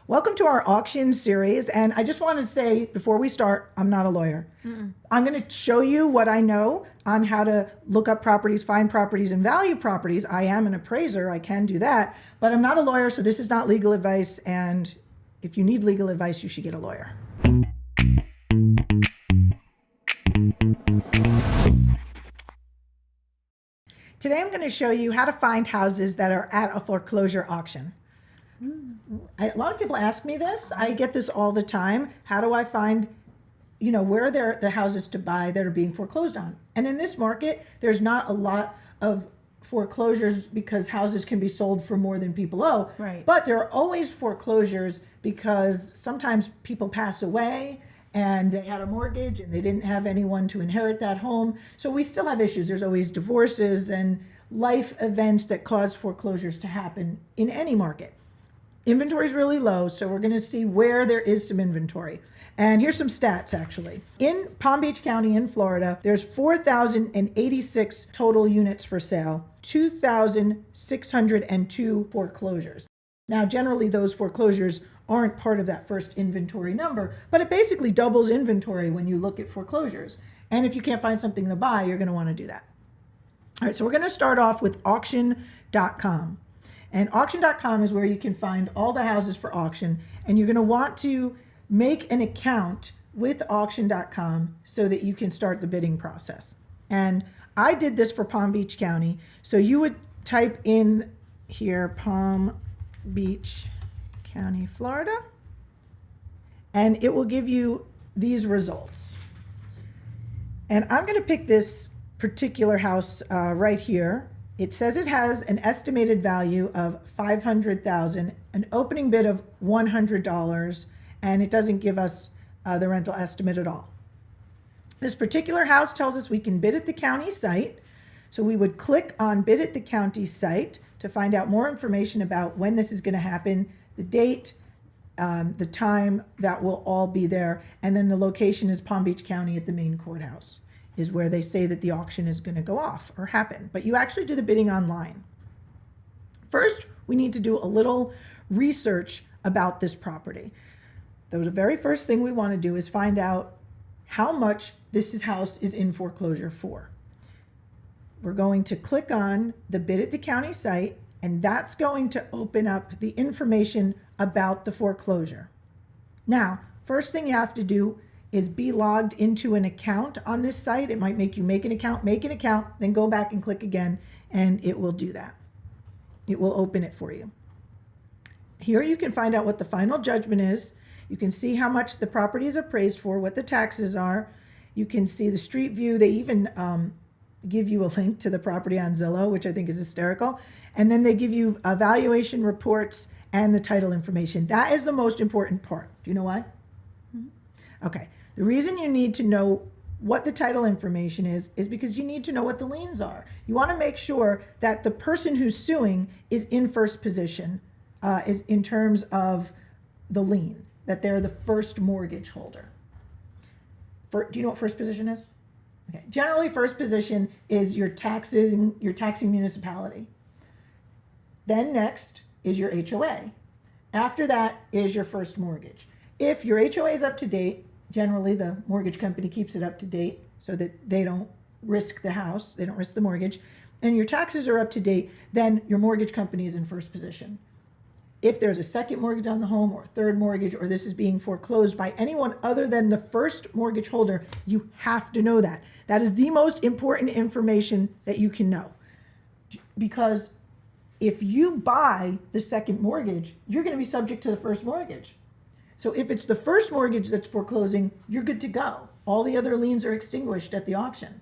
Welcome to our auction series. And I just want to say before we start, I'm not a lawyer. I'm going to show you what I know on how to look up properties, find properties, and value properties. I am an appraiser. I can do that. But I'm not a lawyer, so this is not legal advice. And if you need legal advice, you should get a lawyer. Today I'm going to show you how to find houses that are at a foreclosure auction. A lot of people ask me this. I get this all the time. How do I find, where are the houses to buy that are being foreclosed on? And in this market, there's not a lot of foreclosures because houses can be sold for more than people owe. Right. But there are always foreclosures because sometimes people pass away and they had a mortgage and they didn't have anyone to inherit that home. So we still have issues. There's always divorces and life events that cause foreclosures to happen in any market. Inventory is really low, so we're going to see where there is some inventory. And here's some stats, actually. In Palm Beach County in Florida, there's 4,086 total units for sale, 2,602 foreclosures. Now, generally, those foreclosures aren't part of that first inventory number, but it basically doubles inventory when you look at foreclosures. And if you can't find something to buy, you're going to want to do that. All right, so we're going to start off with auction.com. And auction.com is where you can find all the houses for auction. And you're going to want to make an account with auction.com so that you can start the bidding process. And I did this for Palm Beach County. So you would type in here, Palm Beach County, Florida, and it will give you these results. And I'm going to pick this particular house right here. It says it has an estimated value of $500,000, an opening bid of $100, and it doesn't give us the rental estimate at all. This particular house tells us we can bid at the county site. So we would click on bid at the county site to find out more information about when this is going to happen, the date, the time, that will all be there. And then the location is Palm Beach County at the main courthouse is where they say that the auction is going to go off or happen. But you actually do the bidding online. First, we need to do a little research about this property. So the very first thing we want to do is find out how much this house is in foreclosure for. We're going to click on the bid at the county site, and that's going to open up the information about the foreclosure. Now, first thing you have to do is be logged into an account on this site. It might make you make an account, then go back and click again, and it will do that. It will open it for you. Here you can find out what the final judgment is. You can see how much the property is appraised for, what the taxes are. You can see the street view. They even give you a link to the property on Zillow, which I think is hysterical. And then they give you valuation reports and the title information. That is the most important part. Do you know why? Okay. The reason you need to know what the title information is because you need to know what the liens are. You want to make sure that the person who's suing is in first position is in terms of the lien, that they're the first mortgage holder. Do you know what first position is? Okay. Generally, first position is your taxing municipality. Then next is your HOA. After that is your first mortgage. If your HOA is up to date, generally the mortgage company keeps it up to date so that they don't risk the house, they don't risk the mortgage, and your taxes are up to date, then your mortgage company is in first position. If there's a second mortgage on the home or a third mortgage, or this is being foreclosed by anyone other than the first mortgage holder, you have to know that. That is the most important information that you can know. Because if you buy the second mortgage, you're going to be subject to the first mortgage. So if it's the first mortgage that's foreclosing, you're good to go. All the other liens are extinguished at the auction.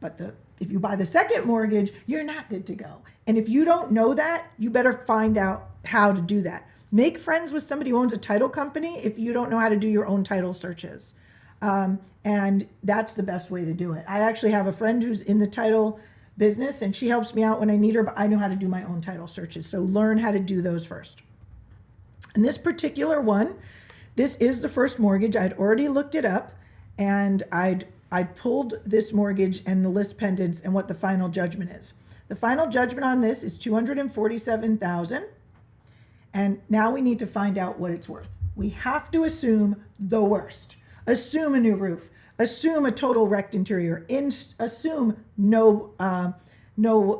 But if you buy the second mortgage, you're not good to go. And if you don't know that, you better find out how to do that. Make friends with somebody who owns a title company if you don't know how to do your own title searches. And that's the best way to do it. I actually have a friend who's in the title business, and she helps me out when I need her, but I know how to do my own title searches. So learn how to do those first. And this particular one, this is the first mortgage. I'd already looked it up, and I'd pulled this mortgage and the list pendants and what the final judgment is. The final judgment on this is $247,000, And now we need to find out what it's worth. We have to assume the worst. Assume a new roof. Assume a total wrecked interior. Assume no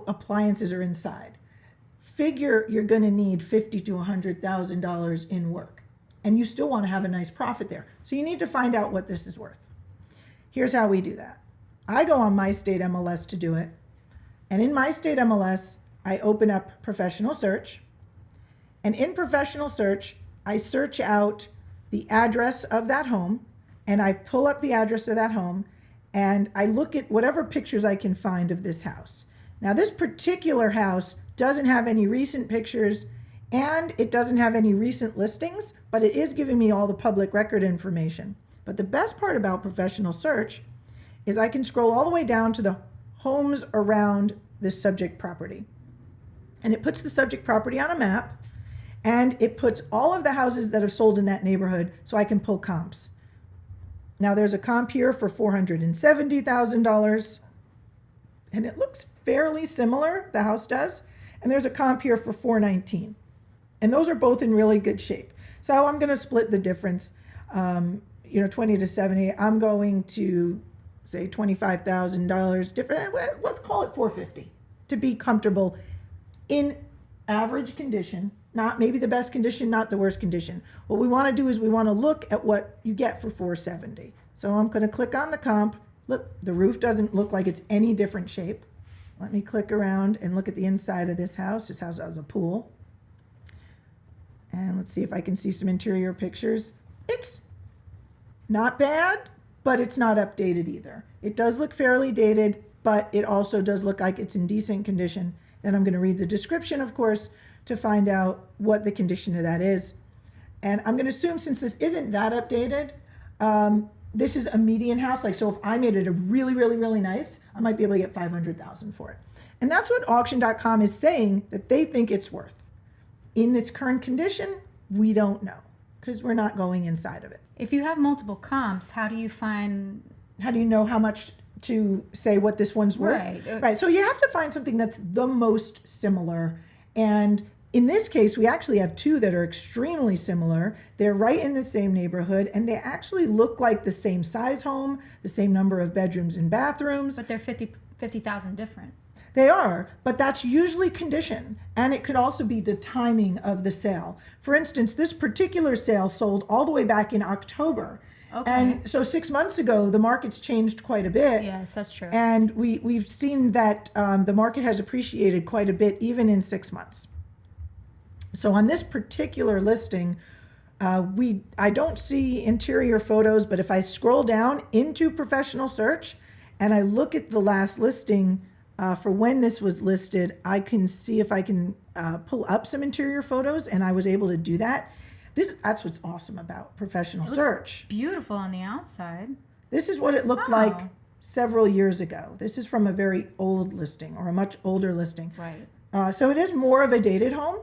appliances are inside. Figure you're going to need $50,000 to $100,000 in work, and you still want to have a nice profit there. So you need to find out what this is worth. Here's how we do that. I go on My State MLS to do it, and in My State MLS, I open up Professional Search, and in Professional Search, I search out the address of that home, and I pull up the address of that home, and I look at whatever pictures I can find of this house. Now, this particular house doesn't have any recent pictures, and it doesn't have any recent listings, but it is giving me all the public record information. But the best part about Professional Search is I can scroll all the way down to the homes around this subject property. And it puts the subject property on a map, and it puts all of the houses that have sold in that neighborhood so I can pull comps. Now there's a comp here for $470,000, and it looks fairly similar, the house does. And there's a comp here for $419,000. And those are both in really good shape. So I'm going to split the difference, 20 to 70. I'm going to say $25,000 different. Let's call it $450 to be comfortable in average condition, not maybe the best condition, not the worst condition. What we want to do is we want to look at what you get for $470. So I'm going to click on the comp. Look, the roof doesn't look like it's any different shape. Let me click around and look at the inside of this house. This house has a pool. And let's see if I can see some interior pictures. It's not bad, but it's not updated either. It does look fairly dated, but it also does look like it's in decent condition. Then I'm going to read the description, of course, to find out what the condition of that is. And I'm going to assume, since this isn't that updated, this is a median house. So if I made it a really, really, really nice, I might be able to get $500,000 for it. And that's what auction.com is saying that they think it's worth. In this current condition, we don't know, because we're not going inside of it. If you have multiple comps, how do you know how much to say what this one's worth? Right. So you have to find something that's the most similar. And in this case, we actually have two that are extremely similar. They're right in the same neighborhood, and they actually look like the same size home, the same number of bedrooms and bathrooms. But they're 50,000 different. They are, but that's usually condition, and it could also be the timing of the sale. For instance, this particular sale sold all the way back in October. Okay. And so 6 months ago, the market's changed quite a bit. Yes, that's true. And we've seen that the market has appreciated quite a bit, even in 6 months. So on this particular listing, I don't see interior photos, but if I scroll down into Professional Search and I look at the last listing for when this was listed, I can see if I can pull up some interior photos, and I was able to do that. That's what's awesome about Professional Search. Beautiful on the outside. This is what it looked like several years ago. This is from a very old listing, or a much older listing. Right. So it is more of a dated home.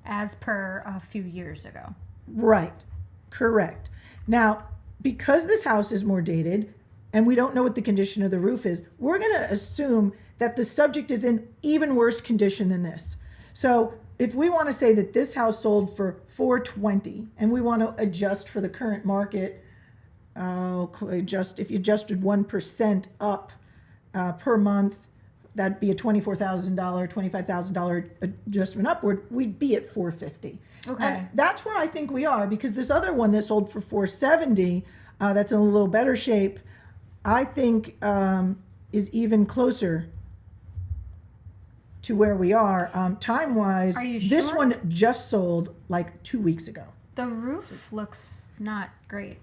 As per a few years ago. Right. Correct. Now, because this house is more dated, and we don't know what the condition of the roof is, we're going to assume that the subject is in even worse condition than this. So if we want to say that this house sold for $420,000, and we want to adjust for the current market, if you adjusted 1% up per month, that'd be a $24,000, $25,000 adjustment upward. We'd be at $450,000. Okay. And that's where I think we are, because this other one that sold for $470,000, that's in a little better shape, I think is even closer to where we are. Time-wise, Are you sure? This one just sold like 2 weeks ago. The roof looks not great.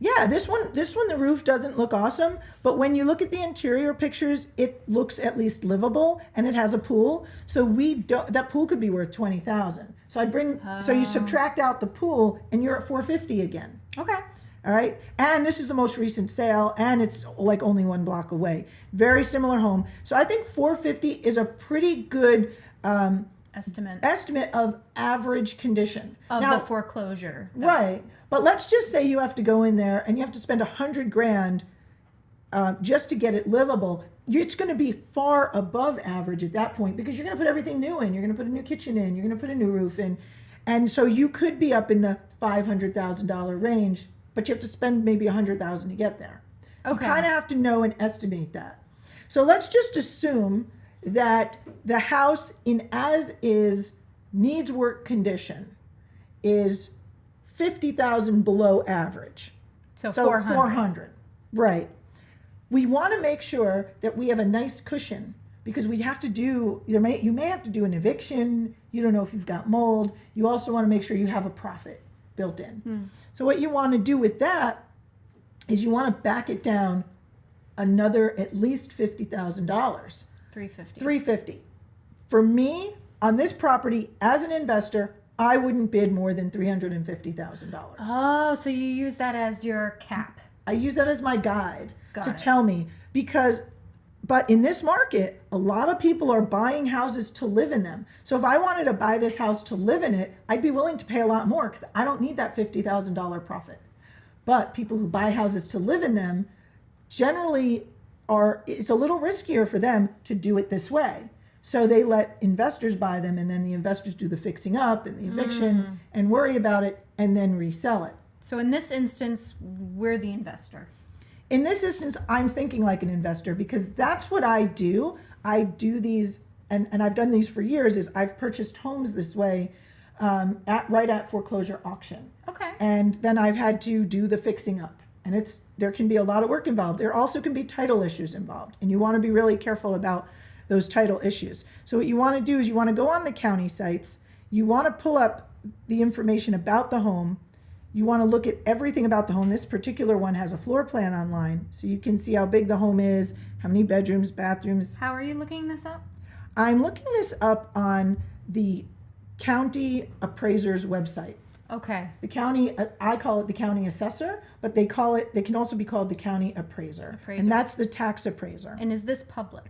Yeah, this one, the roof doesn't look awesome, but when you look at the interior pictures, it looks at least livable, and it has a pool. So that pool could be worth $20,000. So you subtract out the pool, and you're at $450,000 again. Okay. All right, and this is the most recent sale, and it's like only 1 block away. Very similar home. So I think $450,000 is a pretty good estimate of average condition of the foreclosure. Right. But let's just say you have to go in there and you have to spend $100,000 just to get it livable. it's going to be far above average at that point because you're going to put everything new in. You're going to put a new kitchen in. You're going to put a new roof in. And so you could be up in the $500,000 range, but you have to spend maybe $100,000 to get there. You kind of have to know and estimate that. So let's just assume that the house in as is needs work condition is 50,000 below average. So 400. Right. We want to make sure that we have a nice cushion because we have to do, you may have to do an eviction. You don't know if you've got mold. You also want to make sure you have a profit built in. So what you want to do with that is you want to back it down another at least $50,000. $350. For me, on this property, as an investor, I wouldn't bid more than $350,000. Oh, so you use that as your cap. I use that as my guide to tell me but in this market, a lot of people are buying houses to live in them. So if I wanted to buy this house to live in it, I'd be willing to pay a lot more because I don't need that $50,000 profit. But people who buy houses to live in them generally it's a little riskier for them to do it this way. So they let investors buy them and then the investors do the fixing up and the eviction and worry about it and then resell it. So in this instance, we're the investor. In this instance, I'm thinking like an investor because that's what I do. I do these, and I've done these for years, is I've purchased homes this way right at foreclosure auction. Okay. And then I've had to do the fixing up. And there can be a lot of work involved. There also can be title issues involved. And you want to be really careful about those title issues. So what you want to do is you want to go on the county sites. You want to pull up the information about the home. You want to look at everything about the home. This particular one has a floor plan online, so you can see how big the home is, how many bedrooms, bathrooms. How are you looking this up? I'm looking this up on the county appraiser's website. Okay. The county, I call it the county assessor, but they can also be called the county appraiser. And that's the tax appraiser. And is this public?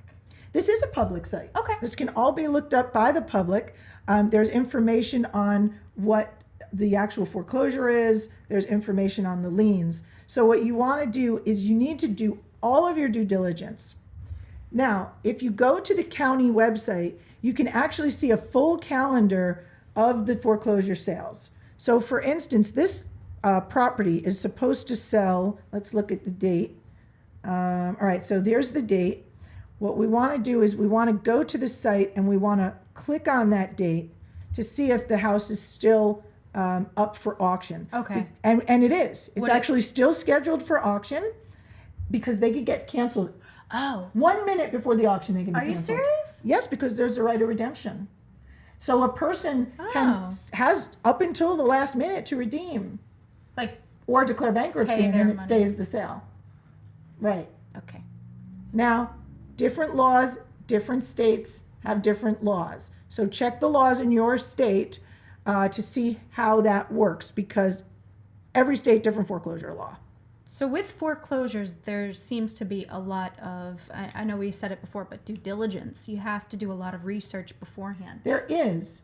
This is a public site. Okay. This can all be looked up by the public. There's information on what the actual foreclosure is. There's information on the liens. So what you want to do is you need to do all of your due diligence. Now, if you go to the county website, you can actually see a full calendar of the foreclosure sales. So for instance, this property is supposed to sell, let's look at the date. All right, so there's the date. What we want to do is we want to go to the site and we want to click on that date to see if the house is still up for auction. Okay. And it is. It's actually still scheduled for auction because they could get canceled. Oh. 1 minute before the auction, they can be canceled. canceled. Are you serious? Yes, because there's a right of redemption. So a person has up until the last minute to redeem. Or declare bankruptcy and then it stays the sale. Right. Okay. Now, different laws, different states have different laws. So check the laws in your state to see how that works because every state different foreclosure law. So with foreclosures, there seems to be a lot of, I know we said it before, but due diligence. You have to do a lot of research beforehand. There is.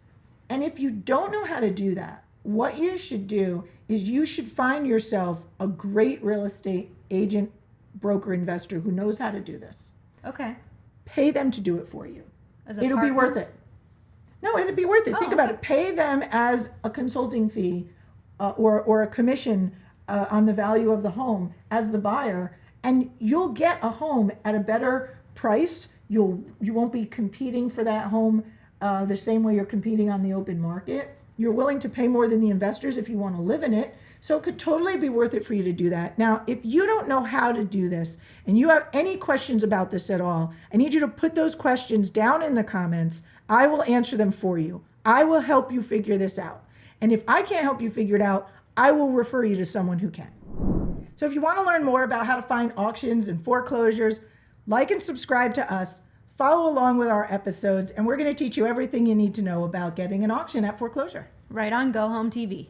And if you don't know how to do that, what you should do is you should find yourself a great real estate agent, broker, investor who knows how to do this. Okay. Pay them to do it for you. It'll be worth it. No, it'll be worth it. Think about it. Pay them as a consulting fee or a commission on the value of the home as the buyer, and you'll get a home at a better price. You won't be competing for that home the same way you're competing on the open market. You're willing to pay more than the investors if you want to live in it. So it could totally be worth it for you to do that. Now, if you don't know how to do this and you have any questions about this at all, I need you to put those questions down in the comments. I will answer them for you. I will help you figure this out. And if I can't help you figure it out, I will refer you to someone who can. So if you want to learn more about how to find auctions and foreclosures, like and subscribe to us, follow along with our episodes, and we're going to teach you everything you need to know about getting an auction at foreclosure. Right on Go Home TV.